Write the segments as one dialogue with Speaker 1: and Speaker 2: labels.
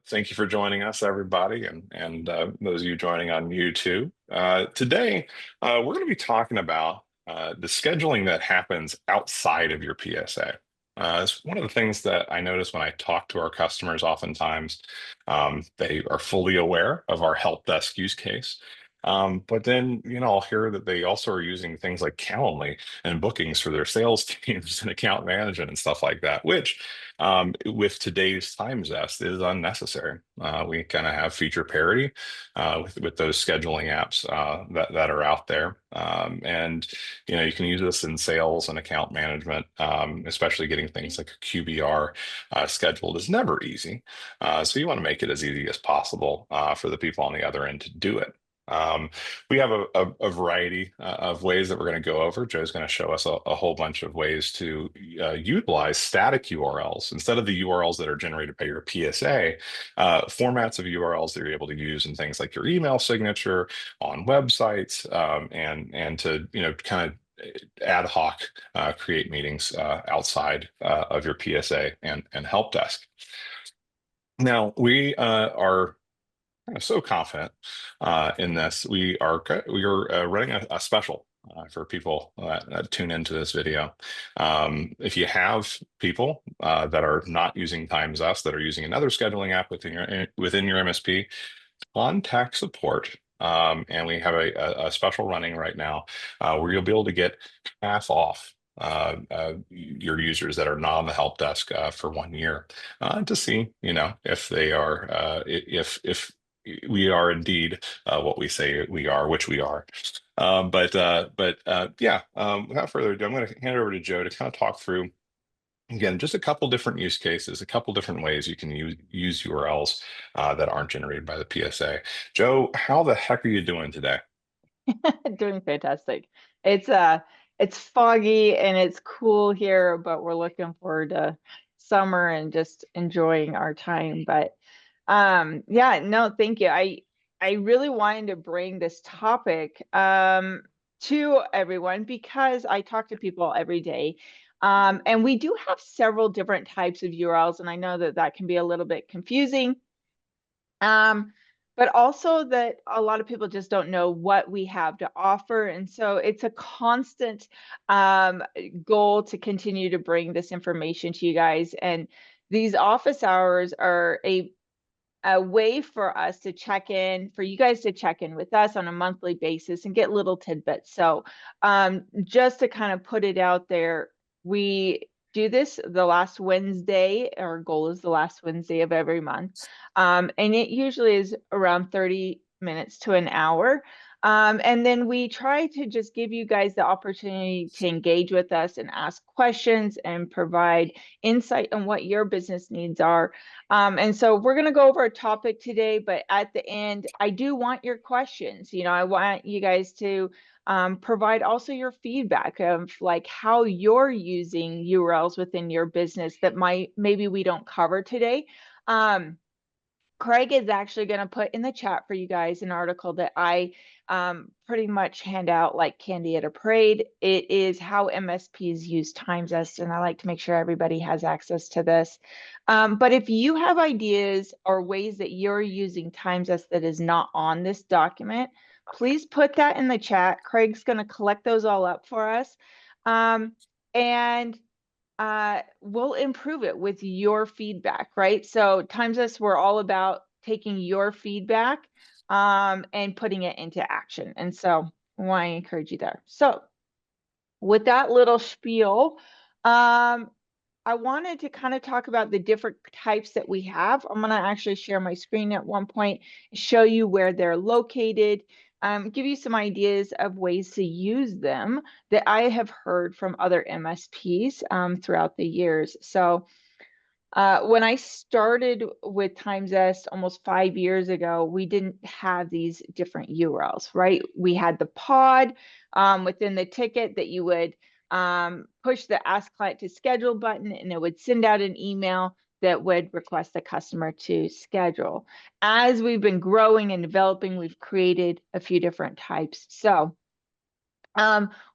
Speaker 1: Thank you for joining us, everybody, and those of you joining on YouTube. Today, we're going to be talking about the scheduling that happens outside of your PSA. It's one of the things that I notice when I talk to our customers. Oftentimes, they are fully aware of our help desk use case. But then, I'll hear that they also are using things like Calendly and bookings for their sales teams and account management and stuff like that, which with today's TimeZest is unnecessary. We kind of have feature parity with those scheduling apps that are out there, and you can use this in sales and account management, especially getting things like a QBR scheduled is never easy. So you want to make it as easy as possible for the people on the other end to do it. We have a variety of ways that we're going to go over. Joe's going to show us a whole bunch of ways to utilize static URLs instead of the URLs that are generated by your PSA, formats of URLs that you're able to use in things like your email signature on websites, and to kind of ad hoc create meetings outside of your PSA and help desk. Now we are so confident in this. We are running a special for people that tune into this video. If you have people that are not using TimeZest, that are using another scheduling app within your MSP, contact support. And we have a special running right now where you'll be able to get half off your users that are not on the help desk for 1 year to see, if they are, if we are indeed what we say we are, which we are. Yeah, without further ado, I'm going to hand it over to Joe to kind of talk through, again, just a couple different use cases, a couple different ways you can use URLs that aren't generated by the PSA. Joe, how the heck are you doing today?
Speaker 2: Doing fantastic. It's foggy and it's cool here, but we're looking forward to summer and just enjoying our time. But yeah, no, thank you. I really wanted to bring this topic to everyone because I talk to people every day. And we do have several different types of URLs, and I know that that can be a little bit confusing. But also that a lot of people just don't know what we have to offer. And so it's a constant goal to continue to bring this information to you guys. And these office hours are a way for us to check in, for you guys to check in with us on a monthly basis and get little tidbits. So just to kind of put it out there, we do this the last Wednesday. Our goal is the last Wednesday of every month. And it usually is around 30 minutes to an hour. And then we try to just give you guys the opportunity to engage with us and ask questions and provide insight on what your business needs are. And so we're going to go over a topic today, but at the end, I do want your questions. I want you guys to provide also your feedback of like how you're using URLs within your business that maybe we don't cover today. Craig is actually going to put in the chat for you guys an article that I pretty much hand out like candy at a parade. It is how MSPs use TimeZest, and I like to make sure everybody has access to this. But if you have ideas or ways that you're using TimeZest that is not on this document, please put that in the chat. Craig's going to collect those all up for us. And we'll improve it with your feedback, right? So TimeZest, we're all about taking your feedback and putting it into action. And so I want to encourage you there. So with that little spiel, I wanted to kind of talk about the different types that we have. I'm going to actually share my screen at one point, show you where they're located, give you some ideas of ways to use them that I have heard from other MSPs throughout the years. So when I started with TimeZest almost 5 years ago, we didn't have these different URLs, right? We had the pod within the ticket that you would push the Ask Client to Schedule button, and it would send out an email that would request the customer to schedule. As we've been growing and developing, we've created a few different types. So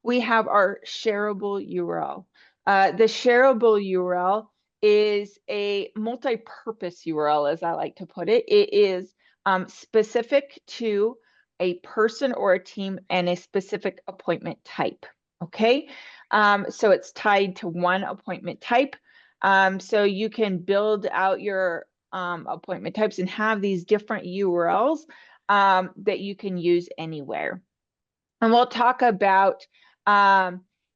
Speaker 2: we have our shareable URL. The shareable URL is a multi-purpose URL, as I like to put it. It is specific to a person or a team and a specific appointment type. Okay, so it's tied to one appointment type. So you can build out your appointment types and have these different URLs that you can use anywhere. And we'll talk about,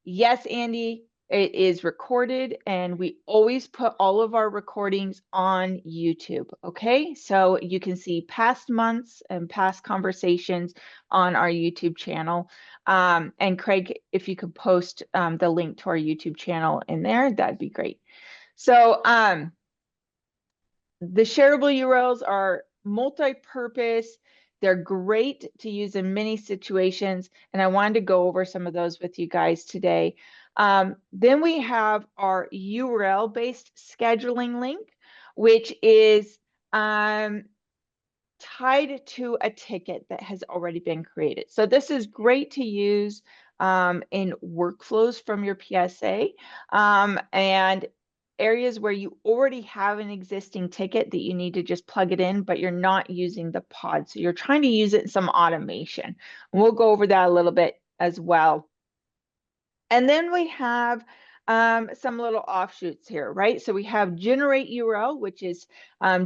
Speaker 2: yes, Andy, it is recorded, and we always put all of our recordings on YouTube. Okay, so you can see past months and past conversations on our YouTube channel. And Craig, if you could post the link to our YouTube channel in there, that'd be great. So the shareable URLs are multi-purpose. They're great to use in many situations, and I wanted to go over some of those with you guys today. Then we have our URL-based scheduling link, which is tied to a ticket that has already been created. So this is great to use in workflows from your PSA and areas where you already have an existing ticket that you need to just plug it in, but you're not using the pod. So you're trying to use it in some automation. And we'll go over that a little bit as well. And then we have some little offshoots here, right? So we have generate URL, which is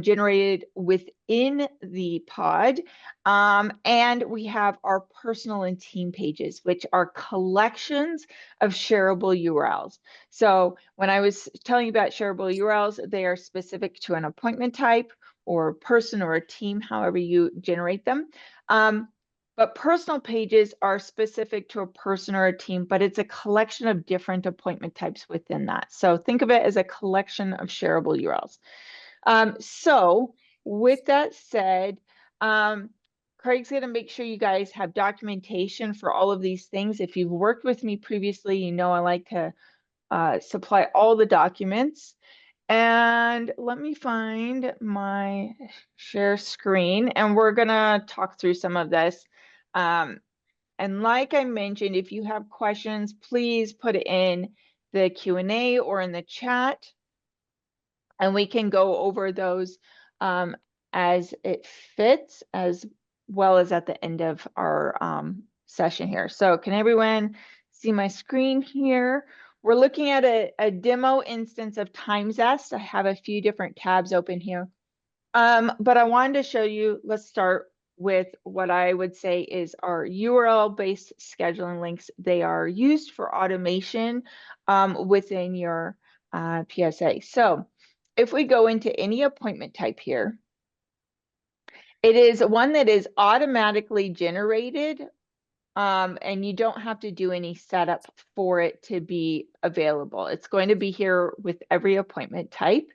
Speaker 2: generated within the pod. And we have our personal and team pages, which are collections of shareable URLs. So when I was telling you about shareable URLs, they are specific to an appointment type or person or a team, however you generate them. But personal pages are specific to a person or a team, but it's a collection of different appointment types within that. So think of it as a collection of shareable URLs. So with that said, Craig's going to make sure you guys have documentation for all of these things. If you've worked with me previously, you know I like to supply all the documents. And let me find my share screen, and we're gonna talk through some of this. And like I mentioned, if you have questions, please put it in the Q&A or in the chat, and we can go over those as it fits, as well as at the end of our session here. So can everyone see my screen here? We're looking at a demo instance of TimeZest. I have a few different tabs open here. But I wanted to show you, let's start with what I would say is our URL-based scheduling links. They are used for automation within your PSA. So if we go into any appointment type here, it is one that is automatically generated and you don't have to do any setup for it to be available. It's going to be here with every appointment type.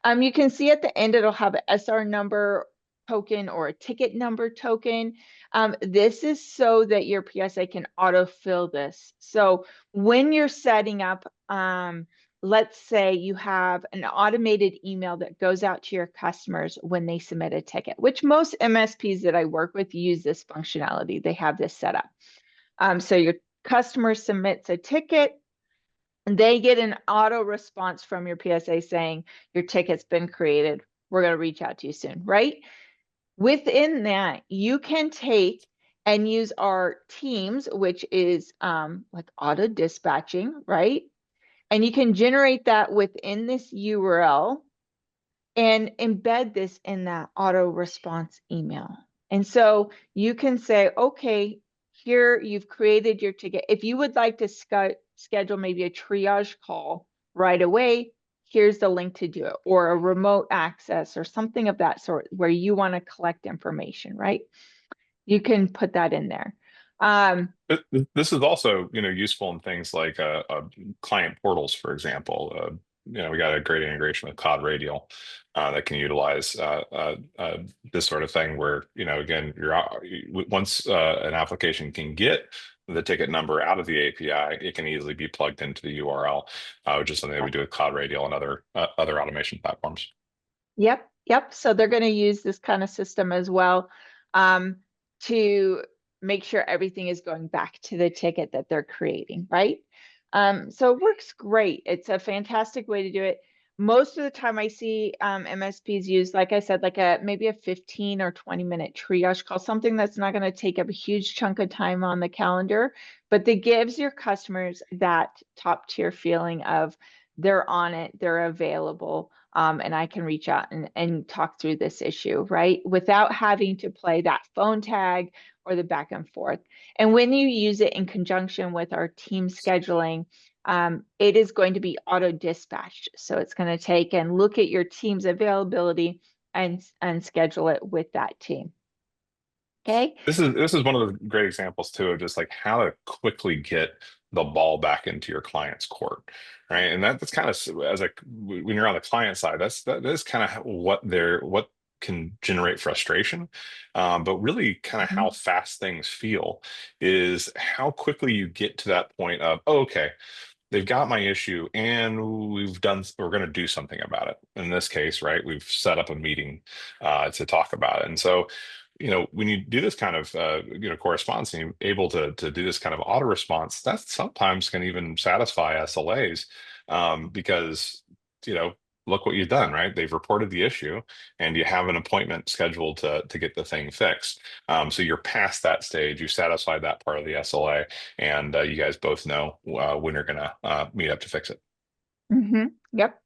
Speaker 2: You can see at the end, it'll have an SR number token or a ticket number token. This is so that your PSA can autofill this. So when you're setting up, let's say you have an automated email that goes out to your customers when they submit a ticket, which most MSPs that I work with use this functionality. They have this set up. So your customer submits a ticket, and they get an auto response from your PSA saying your ticket's been created. We're going to reach out to you soon, right? Within that, you can take and use our teams, which is like auto dispatching, right? And you can generate that within this URL and embed this in that auto response email. And so you can say, okay, here you've created your ticket. If you would like to schedule maybe a triage call right away, here's the link to do it, or a remote access or something of that sort where you want to collect information, right? You can put that in there.
Speaker 1: This is also, useful in things like client portals, for example. We got a great integration with Cloud Radial that can utilize this sort of thing where, again, once an application can get the ticket number out of the API, it can easily be plugged into the URL, which is something that we do with Cloud Radial and other automation platforms.
Speaker 2: Yep. So they're going to use this kind of system as well to make sure everything is going back to the ticket that they're creating, right? So it works great. It's a fantastic way to do it. Most of the time I see MSPs use, like I said, like maybe a 15 or 20-minute triage call, something that's not going to take up a huge chunk of time on the calendar, but that gives your customers that top tier feeling of they're on it, they're available, and I can reach out and talk through this issue, right? Without having to play that phone tag or the back and forth. And when you use it in conjunction with our team scheduling, it is going to be auto dispatched. So it's going to take and look at your team's availability and schedule it with that team. Okay.
Speaker 1: This is one of the great examples too of just like how to quickly get the ball back into your client's court, right? And that's kind of as a when you're on the client side, that is kind of what can generate frustration, but really kind of how
Speaker 2: Mhm.
Speaker 1: fast things feel is how quickly you get to that point of, oh, okay, they've got my issue and we're going to do something about it. In this case, right, we've set up a meeting to talk about it. And so, when you do this kind of correspondence and you're able to do this kind of auto response, that sometimes can even satisfy SLAs, because you know look what you've done, right? They've reported the issue and you have an appointment scheduled to get the thing fixed. So you're past that stage, you satisfied that part of the SLA, and you guys both know when you're gonna meet up to fix it.
Speaker 2: Yep.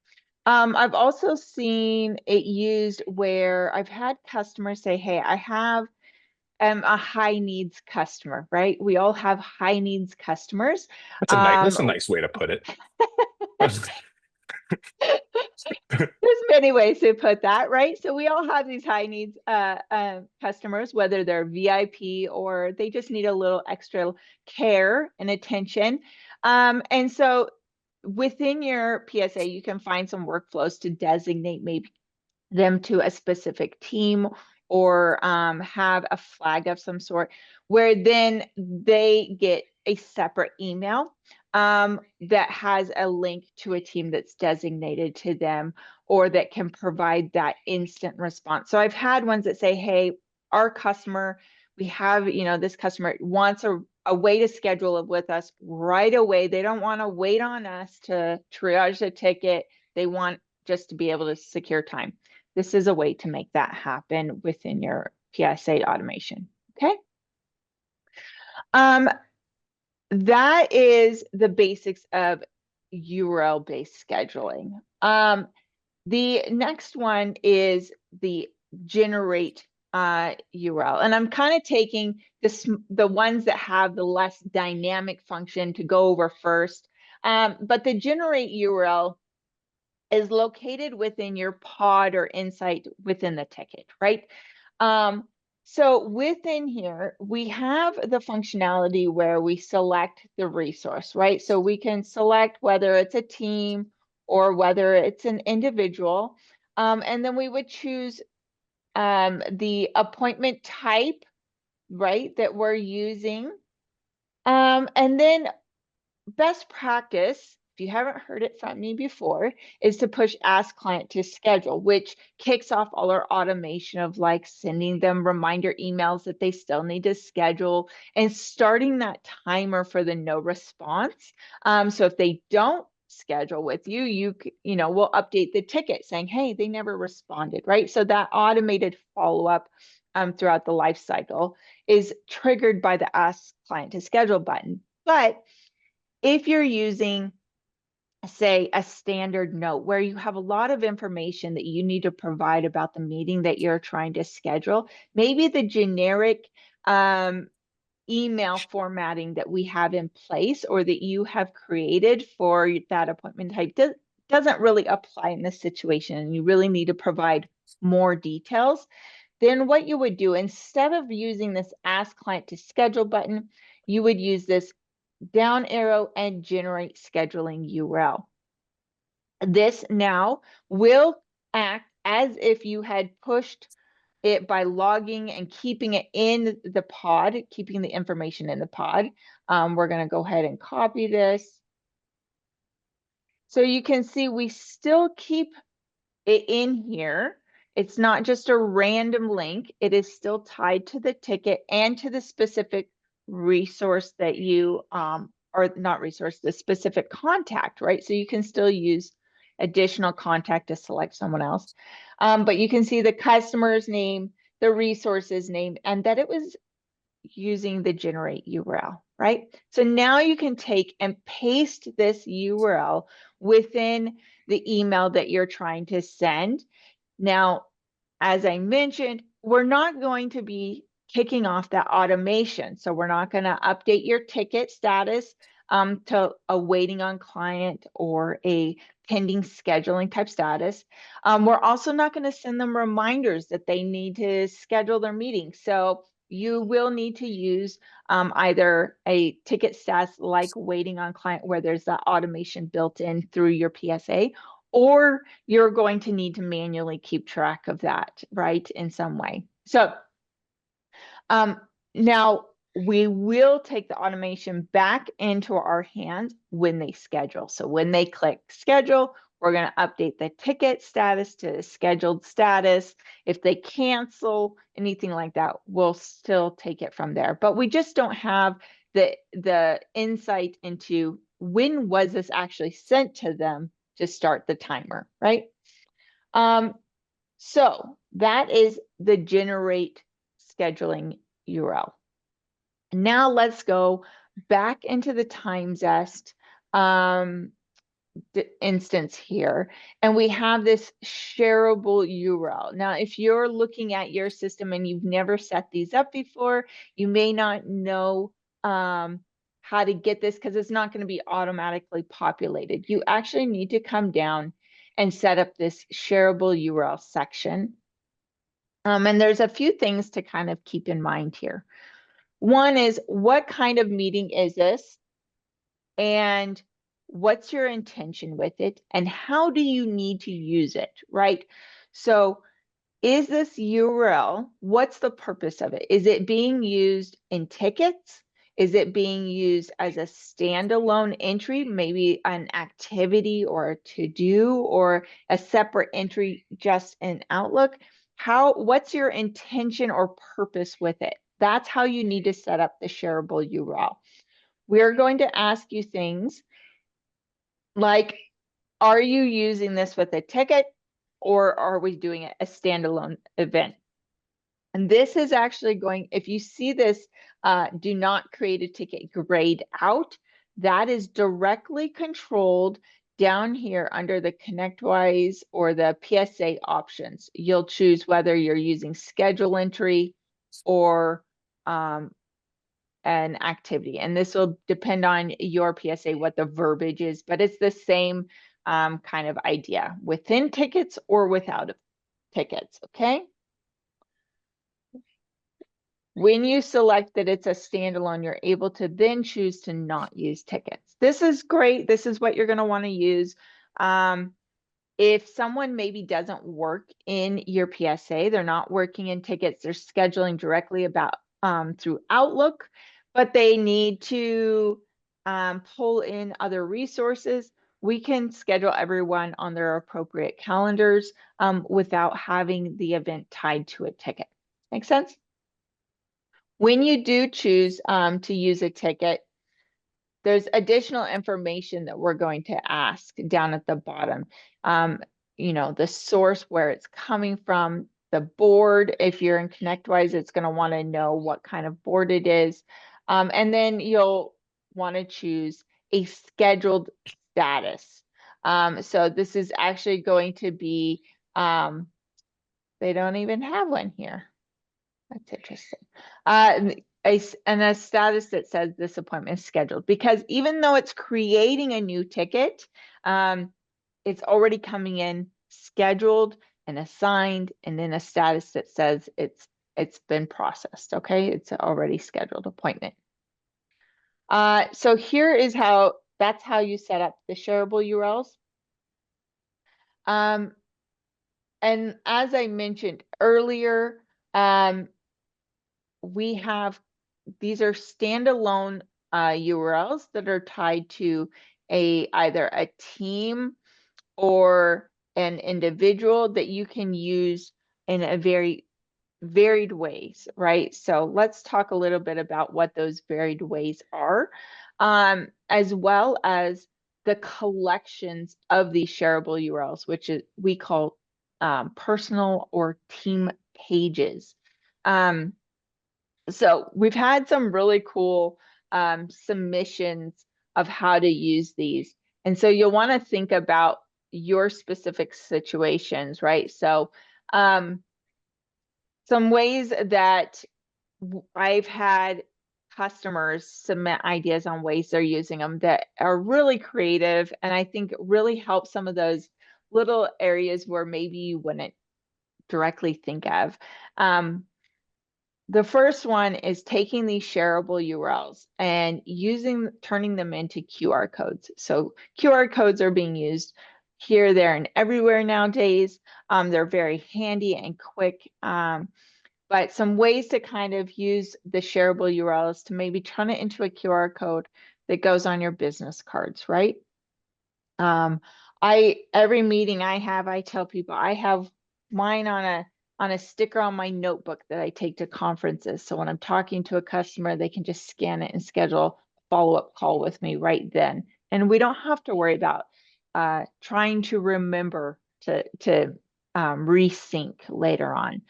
Speaker 2: I've also seen it used where I've had customers say, "Hey, I have a high needs customer," right? We all have high needs customers.
Speaker 1: That's a
Speaker 2: Um,
Speaker 1: nice way to put it.
Speaker 2: There's many ways to put that, right? So we all have these high needs customers, whether they're VIP or they just need a little extra care and attention. And so within your PSA, you can find some workflows to designate maybe them to a specific team or have a flag of some sort where then they get a separate email that has a link to a team that's designated to them or that can provide that instant response. So I've had ones that say, hey, our customer, we have, this customer wants a way to schedule it with us right away. They don't want to wait on us to triage the ticket. They want just to be able to secure time. This is a way to make that happen within your PSA automation. Okay. Um, that is the basics of URL based scheduling. The next one is the generate URL. And I'm kind of taking the ones that have the less dynamic function to go over first. But the generate URL is located within your pod or insight within the ticket, right? So within here, we have the functionality where we select the resource, right? So we can select whether it's a team or whether it's an individual. And then we would choose the appointment type, right, that we're using. And then best practice, if you haven't heard it from me before, is to push ask client to schedule, which kicks off all our automation of like sending them reminder emails that they still need to schedule and starting that timer for the no response. So if they don't schedule with you, we'll update the ticket saying, hey, they never responded, right? So that automated follow-up throughout the life cycle is triggered by the ask client to schedule button. But if you're using, say, a standard note where you have a lot of information that you need to provide about the meeting that you're trying to schedule, maybe the generic email formatting that we have in place or that you have created for that appointment type doesn't really apply in this situation, and you really need to provide more details. Then what you would do, instead of using this ask client to schedule button, you would use this down arrow and generate scheduling URL. This now will act as if you had pushed it by logging and keeping it in the pod, keeping the information in the pod. We're going to go ahead and copy this. So you can see we still keep it in here. It's not just a random link. It is still tied to the ticket and to the specific resource that you, or not resource, the specific contact, right? So you can still use additional contact to select someone else. But you can see the customer's name, the resource's name, and that it was using the generate URL, right? So now you can take and paste this URL within the email that you're trying to send. Now, as I mentioned, we're not going to be kicking off that automation. So we're not going to update your ticket status to a waiting on client or a pending scheduling type status. We're also not going to send them reminders that they need to schedule their meeting. So you will need to use either a ticket status like waiting on client where there's that automation built in through your PSA, or you're going to need to manually keep track of that, right, in some way. So now we will take the automation back into our hands when they schedule. So when they click schedule, we're going to update the ticket status to scheduled status. If they cancel anything like that, we'll still take it from there. But we just don't have the insight into when was this actually sent to them to start the timer, right? So that is the generate scheduling URL. Now let's go back into the TimeZest instance here, and we have this shareable URL. Now, if you're looking at your system and you've never set these up before, you may not know how to get this because it's not going to be automatically populated. You actually need to come down and set up this shareable URL section. And there's a few things to kind of keep in mind here. One is, what kind of meeting is this? And what's your intention with it? And how do you need to use it, right? So is this URL, what's the purpose of it? Is it being used in tickets? Is it being used as a standalone entry, maybe an activity or a to-do or a separate entry just in Outlook? What's your intention or purpose with it? That's how you need to set up the shareable URL. We're going to ask you things like, are you using this with a ticket, or are we doing it a standalone event? And this is actually going, if you see this, do not create a ticket grayed out, that is directly controlled down here under the ConnectWise or the PSA options. You'll choose whether you're using schedule entry or an activity. And this will depend on your PSA, what the verbiage is, but it's the same kind of idea within tickets or without tickets, okay? When you select that it's a standalone, you're able to then choose to not use tickets. This is great. This is what you're going to want to use. If someone maybe doesn't work in your PSA, they're not working in tickets, they're scheduling directly about through Outlook, but they need to pull in other resources, we can schedule everyone on their appropriate calendars without having the event tied to a ticket. Make sense? When you do choose to use a ticket, there's additional information that we're going to ask down at the bottom. You know, the source, where it's coming from, the board. If you're in ConnectWise, it's going to want to know what kind of board it is. And then you'll want to choose a scheduled status. So this is actually going to be, they don't even have one here. That's interesting. And a status that says this appointment is scheduled, because even though it's creating a new ticket, it's already coming in scheduled and assigned, and then a status that says it's been processed. Okay, it's already scheduled appointment. So here is that's how you set up the shareable URLs. And as I mentioned earlier, we have, these are standalone URLs that are tied to either a team or an individual that you can use in a very varied ways, right? So let's talk a little bit about what those varied ways are, as well as the collections of these shareable URLs, which we call personal or team pages. So we've had some really cool submissions of how to use these. And so you'll want to think about your specific situations, right? So some ways that I've had customers submit ideas on ways they're using them that are really creative, and I think really help some of those little areas where maybe you wouldn't directly think of. The first one is taking these shareable URLs and turning them into QR codes. So QR codes are being used here, there, and everywhere nowadays. They're very handy and quick. But some ways to kind of use the shareable URLs to maybe turn it into a QR code that goes on your business cards, right? Every meeting I have, I tell people I have mine on a sticker on my notebook that I take to conferences. So when I'm talking to a customer, they can just scan it and schedule a follow-up call with me right then. And we don't have to worry about trying to remember to resync later on.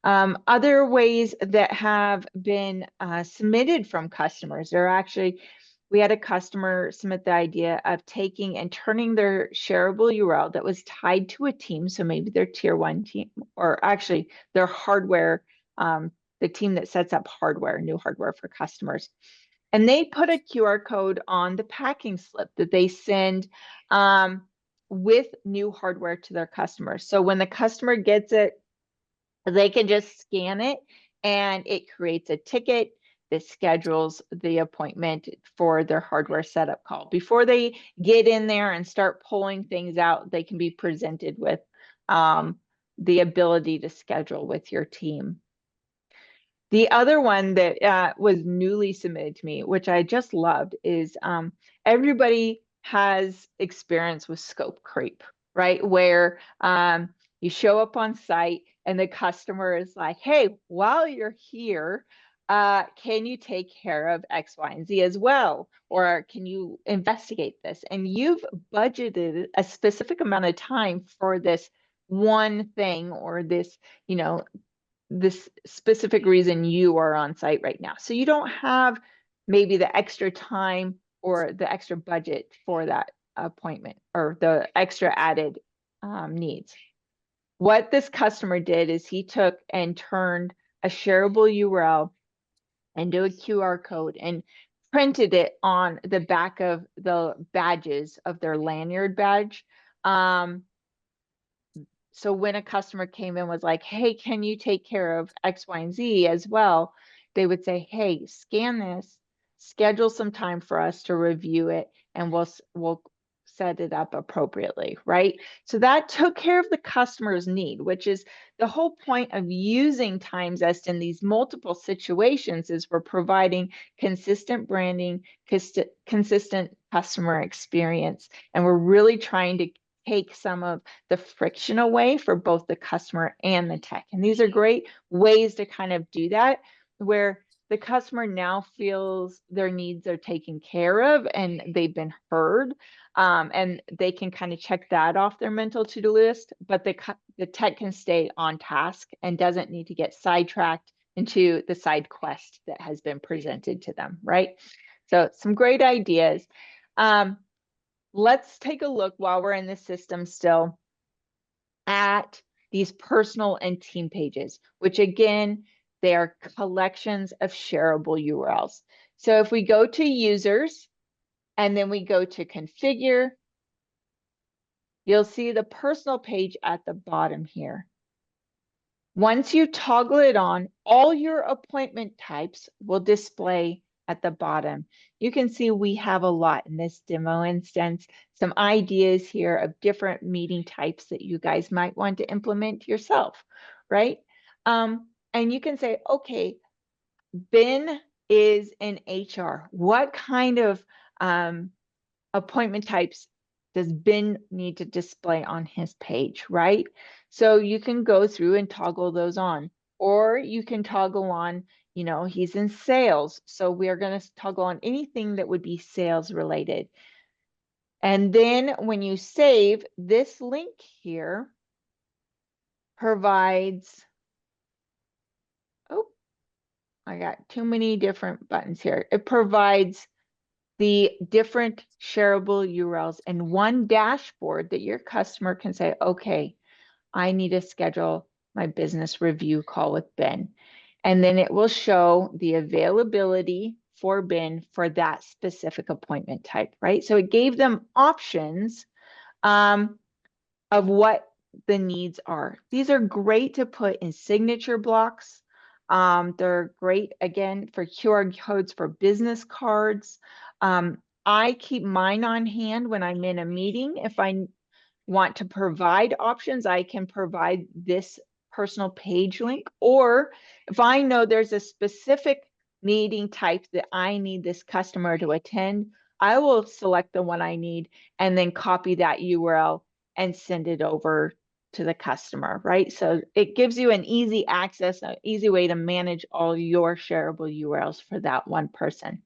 Speaker 2: Other ways that have been submitted from customers are actually, we had a customer submit the idea of taking and turning their shareable URL that was tied to a team. So maybe their tier one team, or actually their hardware, the team that sets up new hardware for customers. And they put a QR code on the packing slip that they send with new hardware to their customers. So when the customer gets it, they can just scan it and it creates a ticket that schedules the appointment for their hardware setup call. Before they get in there and start pulling things out, they can be presented with the ability to schedule with your team. The other one that was newly submitted to me, which I just loved, is everybody has experience with scope creep, right? Where you show up on site and the customer is like, hey, while you're here, can you take care of X, Y, and Z as well? Or can you investigate this? And you've budgeted a specific amount of time for this one thing, or this, this specific reason you are on site right now. So you don't have maybe the extra time or the extra budget for that appointment, or the extra added needs. What this customer did is he took and turned a shareable URL into a QR code and printed it on the back of the badges of their lanyard badge. So when a customer came in was like, hey, can you take care of X, Y, and Z as well? They would say, hey, scan this, schedule some time for us to review it, and we'll set it up appropriately, right? So that took care of the customer's need, which is the whole point of using TimeZest in these multiple situations. Is we're providing consistent branding, consistent customer experience, and we're really trying to take some of the friction away for both the customer and the tech. And these are great ways to kind of do that, where the customer now feels their needs are taken care of and they've been heard, and they can kind of check that off their mental to-do list, but the tech can stay on task and doesn't need to get sidetracked into the side quest that has been presented to them, right? So some great ideas. Let's take a look while we're in the system still at these personal and team pages, which again, they are collections of shareable URLs. So if we go to users and then we go to configure, you'll see the personal page at the bottom here. Once you toggle it on, all your appointment types will display at the bottom. You can see we have a lot in this demo instance, some ideas here of different meeting types that you guys might want to implement yourself, right? And you can say, okay, Ben is in HR. What kind of appointment types does Ben need to display on his page, right? So you can go through and toggle those on, or you can toggle on, he's in sales. So we are going to toggle on anything that would be sales related. And then when you save, this link here provides, oh, I got too many different buttons here. It provides the different shareable URLs in one dashboard that your customer can say, okay, I need to schedule my business review call with Ben. And then it will show the availability for Ben for that specific appointment type, right? So it gave them options of what the needs are. These are great to put in signature blocks. They're great, again, for QR codes for business cards. I keep mine on hand when I'm in a meeting. If I want to provide options, I can provide this personal page link. Or if I know there's a specific meeting type that I need this customer to attend, I will select the one I need and then copy that URL and send it over to the customer, right? So it gives you an easy access, an easy way to manage all your shareable URLs for that one person.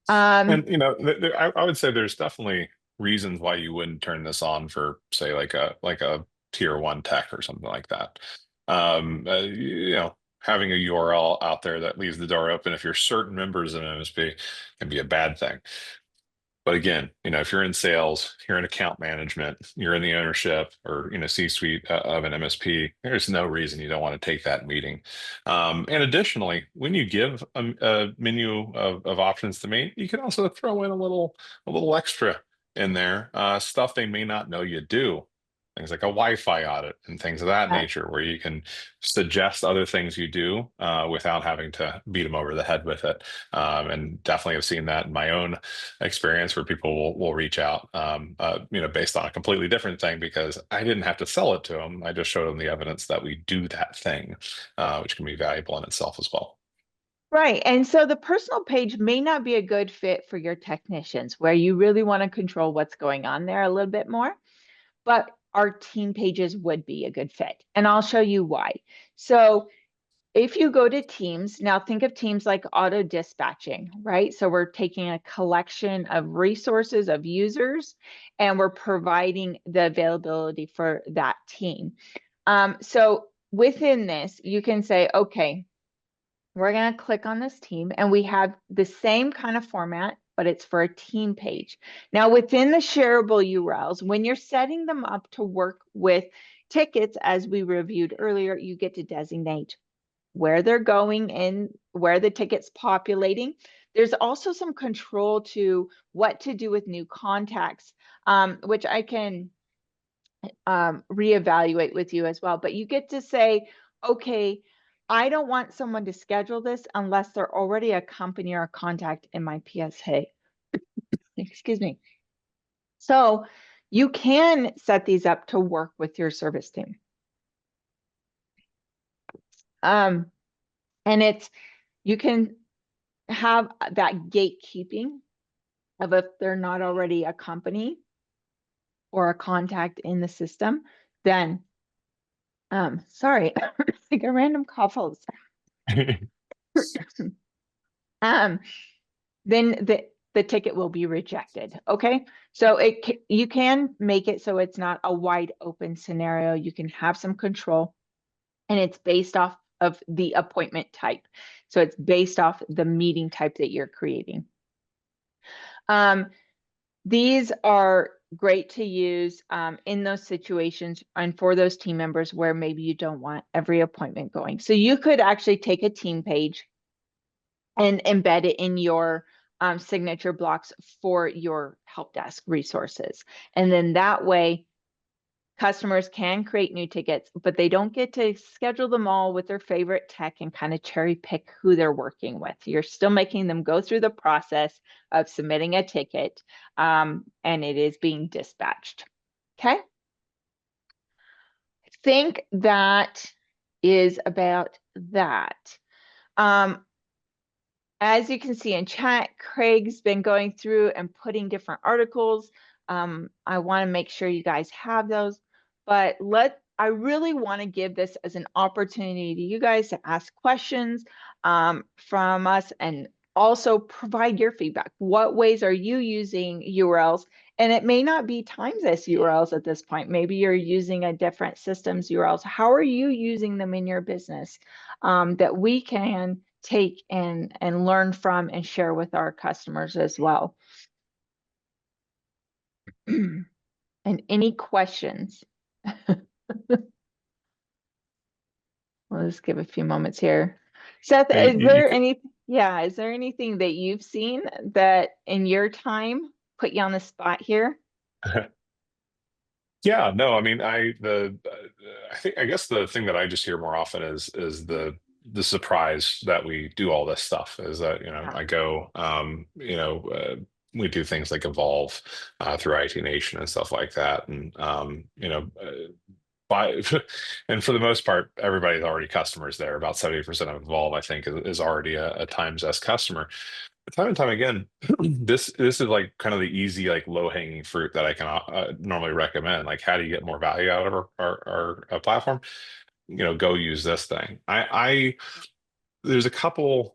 Speaker 1: And I would say there's definitely reasons why you wouldn't turn this on for, say, like a tier one tech or something like that. Having a URL out there that leaves the door open if you're certain members of an MSP can be a bad thing. But again, if you're in sales, you're in account management, you're in the ownership or C-suite of an MSP, there's no reason you don't want to take that meeting. And additionally, when you give a menu of options to me, you can also throw in a little extra in there, stuff they may not know you do. Things like a Wi-Fi audit and things of that nature, where you can suggest other things you do without having to beat them over the head with it. And definitely have seen that in my own experience where people will reach out, based on a completely different thing because I didn't have to sell it to them. I just showed them the evidence that we do that thing, which can be valuable in itself as well.
Speaker 2: Right. And so the personal page may not be a good fit for your technicians where you really want to control what's going on there a little bit more, but our team pages would be a good fit. And I'll show you why. So if you go to Teams, now think of Teams like auto dispatching, right? So we're taking a collection of resources of users and we're providing the availability for that team. So within this, you can say, okay, we're going to click on this team and we have the same kind of format, but it's for a team page. Now within the shareable URLs, when you're setting them up to work with tickets, as we reviewed earlier, you get to designate where they're going and where the ticket's populating. There's also some control to what to do with new contacts, which I can reevaluate with you as well. But you get to say, okay, I don't want someone to schedule this unless they're already a company or a contact in my PSA. Excuse me. So you can set these up to work with your service team. And you can have that gatekeeping of if they're not already a company or a contact in the system, then sorry, like a random cough. um, then the ticket will be rejected. Okay, so you can make it so it's not a wide open scenario. You can have some control, and it's based off of the appointment type. So it's based off the meeting type that you're creating. These are great to use in those situations and for those team members where maybe you don't want every appointment going. So you could actually take a team page and embed it in your signature blocks for your help desk resources. And then that way, customers can create new tickets, but they don't get to schedule them all with their favorite tech and kind of cherry pick who they're working with. You're still making them go through the process of submitting a ticket, and it is being dispatched. Okay. I think that is about that. As you can see in chat, Craig's been going through and putting different articles. I want to make sure you guys have those, but I really want to give this as an opportunity to you guys to ask questions from us and also provide your feedback. What ways are you using URLs? And it may not be TimeZest URLs at this point. Maybe you're using a different system's URLs. How are you using them in your business that we can take and learn from and share with our customers as well? And any questions? Let's give a few moments here. Seth,
Speaker 1: And
Speaker 2: is there any, yeah, is there anything that you've seen that in your time put you on the spot here?
Speaker 1: Yeah, no, I mean, I think I guess the thing that I just hear more often is the surprise that we do all this stuff is that,
Speaker 2: Yeah.
Speaker 1: I go, we do things like Evolve through IT Nation and stuff like that, and by and for the most part, everybody's already customers there. About 70% of Evolve, I think, is already a TimeZest customer. But time and time again, this is like kind of the easy, like low hanging fruit that I can normally recommend. Like, how do you get more value out of our platform? Go use this thing. I there's a couple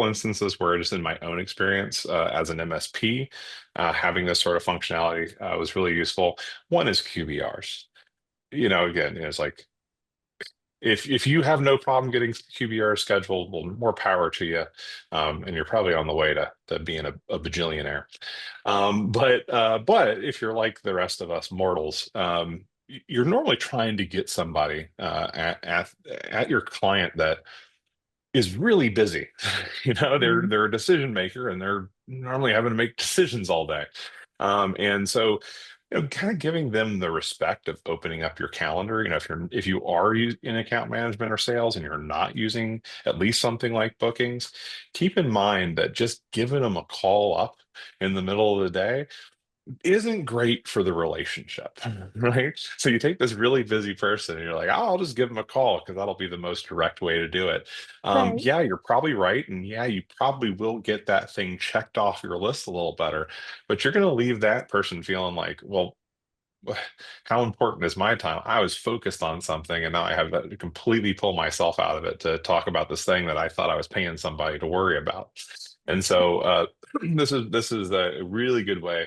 Speaker 1: instances where just in my own experience as an MSP, having this sort of functionality was really useful. One is QBRs. Again, it's like if you have no problem getting QBR scheduled, well, more power to you, and you're probably on the way to being a bajillionaire. But if you're like the rest of us mortals, you're normally trying to get somebody at your client that is really busy.
Speaker 2: Mhm.
Speaker 1: They're a decision maker and they're normally having to make decisions all day. And so, kind of giving them the respect of opening up your calendar. If you are in account management or sales and you're not using at least something like bookings, keep in mind that just giving them a call up in the middle of the day isn't great for the relationship, right? So you take this really busy person and you're like, oh, I'll just give them a call because that'll be the most direct way to do it.
Speaker 2: Right.
Speaker 1: Yeah, you're probably right. And yeah, you probably will get that thing checked off your list a little better, but you're going to leave that person feeling like, well, how important is my time? I was focused on something and now I have to completely pull myself out of it to talk about this thing that I thought I was paying somebody to worry about. And so this is a really good way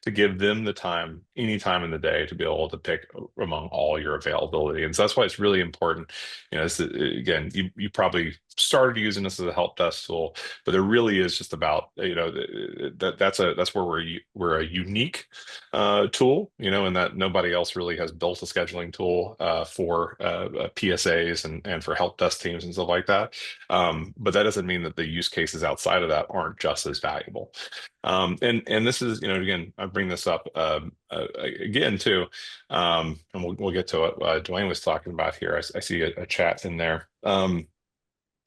Speaker 1: to give them the time any time in the day to be able to pick among all your availability. And so that's why it's really important. Again, you probably started using this as a help desk tool, but it really is just about, that's where we're a unique tool, and that nobody else really has built a scheduling tool for PSAs and for help desk teams and stuff like that. But that doesn't mean that the use cases outside of that aren't just as valuable. And this is, again, I bring this up again too, and we'll get to what Dwayne was talking about here. I see a chat in there.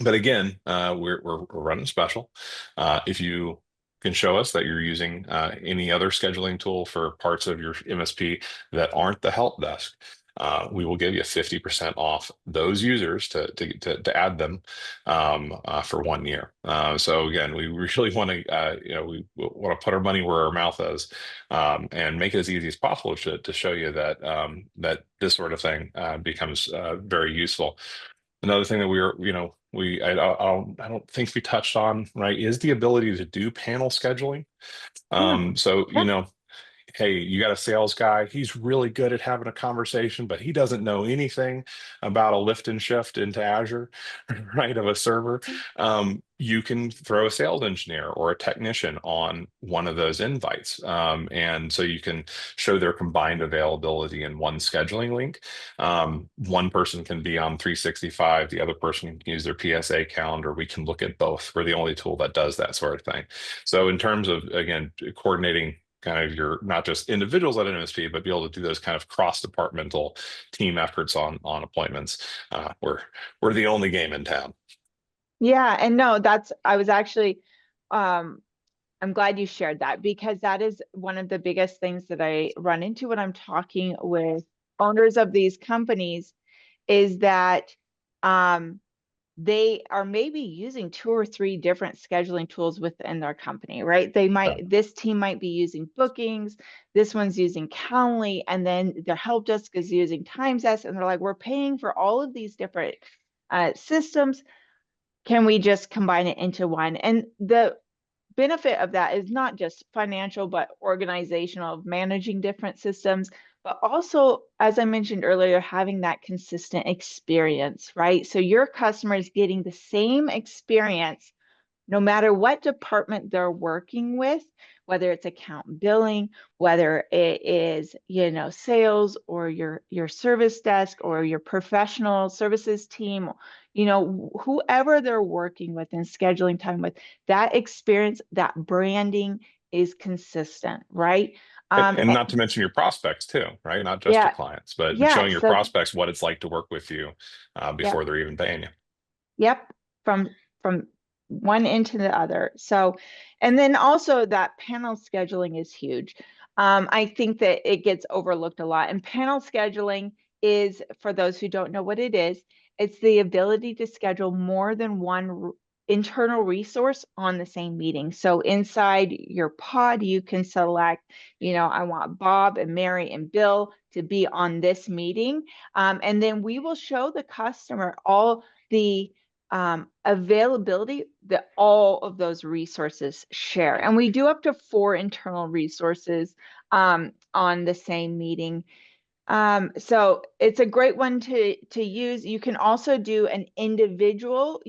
Speaker 1: But again, we're running special. If you can show us that you're using any other scheduling tool for parts of your MSP that aren't the help desk, we will give you 50% off those users to add them for 1 year. So again, we really want to we want to put our money where our mouth is, and make it as easy as possible to show you that that this sort of thing becomes very useful. Another thing that I don't think we touched on, right, is the ability to do panel scheduling.
Speaker 2: Yeah.
Speaker 1: So,
Speaker 2: Yeah.
Speaker 1: hey, you got a sales guy, he's really good at having a conversation, but he doesn't know anything about a lift and shift into Azure, right, of a server. You can throw a sales engineer or a technician on one of those invites. And so you can show their combined availability in one scheduling link. One person can be on 365, the other person can use their PSA calendar. We can look at both. We're the only tool that does that sort of thing. So in terms of, again, coordinating kind of your not just individuals at an MSP, but be able to do those kind of cross-departmental team efforts on appointments. We're the only game in town.
Speaker 2: Yeah. And no, I was actually, um, I'm glad you shared that because that is one of the biggest things that I run into when I'm talking with owners of these companies is that, um, they are maybe using two or three different scheduling tools within their company, right? This team might be using bookings, this one's using Calendly, and then their help desk is using TimeZest. And they're like, we're paying for all of these different systems. can we just combine it into one? And the benefit of that is not just financial, but organizational, of managing different systems, but also, as I mentioned earlier, having that consistent experience, right? So your customer is getting the same experience no matter what department they're working with, whether it's account billing, whether it is, sales, or your service desk, or your professional services team, whoever they're working with and scheduling time with, that experience, that branding is consistent, right?
Speaker 1: And not to mention your prospects too, right? Not just your
Speaker 2: Yeah,
Speaker 1: clients, but
Speaker 2: yeah.
Speaker 1: showing your
Speaker 2: So
Speaker 1: prospects what it's like to work with you
Speaker 2: yeah.
Speaker 1: before they're even paying you.
Speaker 2: Yep, from one end to the other. So, and then also that panel scheduling is huge. I think that it gets overlooked a lot. And panel scheduling is, for those who don't know what it is, it's the ability to schedule more than one internal resource on the same meeting. So inside your pod, you can select, I want Bob and Mary and Bill to be on this meeting. And then we will show the customer all the availability that all of those resources share. And we do up to 4 internal resources on the same meeting. So it's a great one to use. You can also do an individual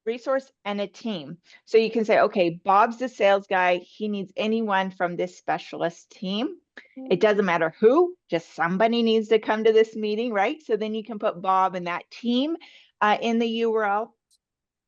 Speaker 2: resource and a team. So you can say, okay, Bob's the sales guy. He needs anyone from this specialist team. It doesn't matter who, just somebody needs to come to this meeting, right? So then you can put Bob and that team in the URL,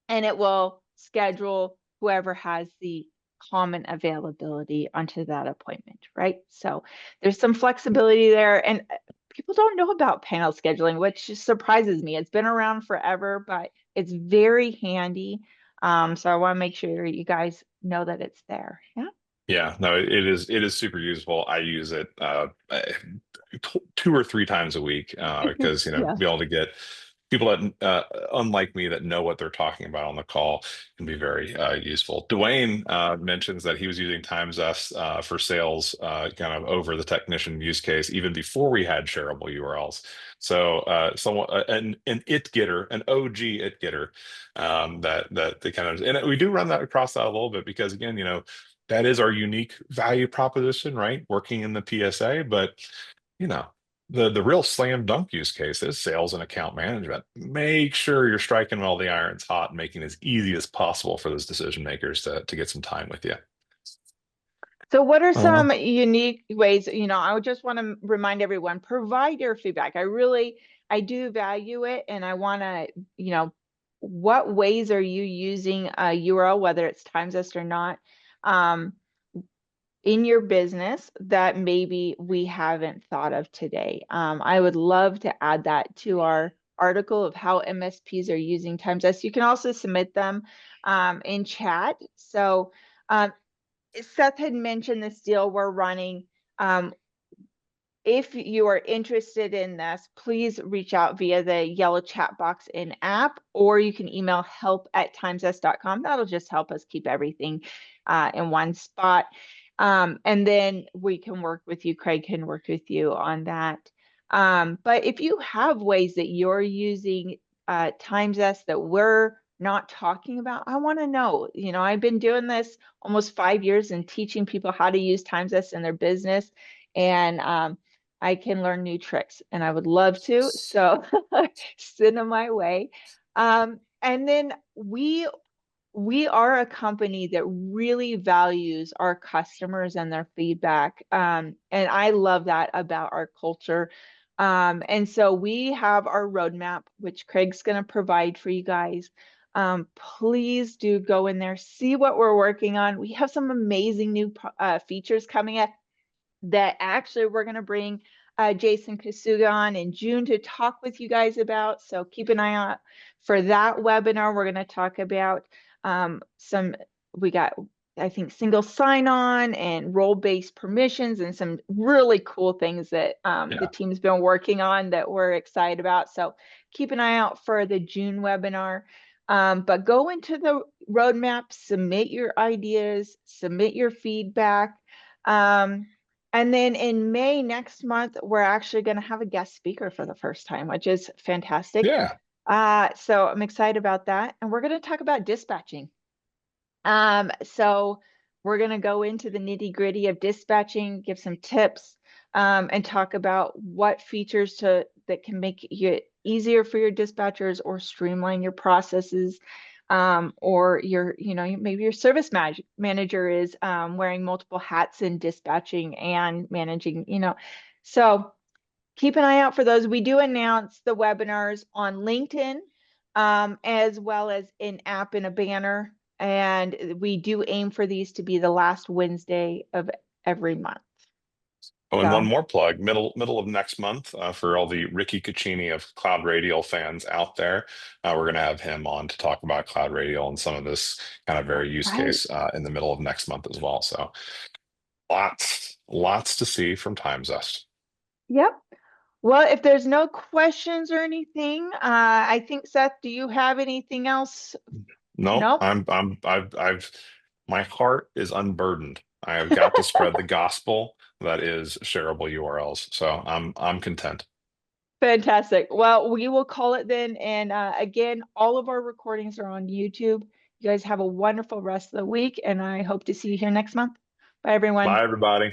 Speaker 2: and it will schedule whoever has the common availability onto that appointment, right? So there's some flexibility there. And people don't know about panel scheduling, which just surprises me. It's been around forever, but it's very handy. So I want to make sure you guys know that it's there. Yeah.
Speaker 1: Yeah, no, it is super useful. I use it 2 or 3 times a week because
Speaker 2: Yeah.
Speaker 1: be able to get people that unlike me that know what they're talking about on the call can be very useful. Dwayne mentions that he was using TimeZest for sales kind of over the technician use case even before we had shareable URLs. So someone an it getter, an OG it getter, that they kind of, and we do run that across that a little bit because again, that is our unique value proposition, right? Working in the PSA, but you know, the real slam dunk use case is sales and account management. Make sure you're striking all the irons hot and making it as easy as possible for those decision makers to get some time with you.
Speaker 2: So what are
Speaker 1: Uh,
Speaker 2: some unique ways, I would just want to remind everyone, provide your feedback. I do value it, and I want to, what ways are you using a URL, whether it's TimeZest or not, um, in your business that maybe we haven't thought of today? I would love to add that to our article of how MSPs are using TimeZest. You can also submit them in chat. So um, Seth had mentioned this deal we're running. If you are interested in this, please reach out via the yellow chat box in app, or you can email help@timezest.com. That'll just help us keep everything in one spot. And then we can work with you. Craig can work with you on that. But if you have ways that you're using TimeZest that we're not talking about, I want to know. I've been doing this almost 5 years and teaching people how to use TimeZest in their business. And I can learn new tricks, and I would love to. So send them my way. And then we are a company that really values our customers and their feedback. And I love that about our culture. And so we have our roadmap, which Craig's going to provide for you guys. Please do go in there, see what we're working on. We have some amazing new features coming up that actually we're going to bring Jason Kasuga on in June to talk with you guys about. So keep an eye out for that webinar. We're going to talk about we got, I think, single sign-on and role-based permissions and some really cool things that the
Speaker 1: yeah.
Speaker 2: team's been working on that we're excited about. So keep an eye out for the June webinar. But go into the roadmap, submit your ideas, submit your feedback. And then in May next month, we're actually going to have a guest speaker for the first time, which is fantastic.
Speaker 1: Yeah.
Speaker 2: So I'm excited about that. And we're going to talk about dispatching. So we're going to go into the nitty-gritty of dispatching, give some tips, and talk about what features that can make it easier for your dispatchers or streamline your processes. Or maybe your service manager is wearing multiple hats in dispatching and managing, So keep an eye out for those. We do announce the webinars on LinkedIn, as well as in app in a banner. And we do aim for these to be the last Wednesday of every month.
Speaker 1: Oh, and one
Speaker 2: So
Speaker 1: more plug, middle of next month, for all the Ricky Caccini of Cloud Radial fans out there. We're going to have him on to talk about Cloud Radial and some of this kind of very
Speaker 2: that's
Speaker 1: use
Speaker 2: right.
Speaker 1: case in the middle of next month as well. So lots to see from TimeZest.
Speaker 2: Yep. Well, if there's no questions or anything, I think, Seth, do you have anything else?
Speaker 1: No,
Speaker 2: Nope.
Speaker 1: I've my heart is unburdened. I have got to spread the gospel that is shareable URLs. So I'm content.
Speaker 2: Fantastic. Well, we will call it then. And again, all of our recordings are on YouTube. You guys have a wonderful rest of the week, and I hope to see you here next month. Bye, everyone.
Speaker 1: Bye, everybody.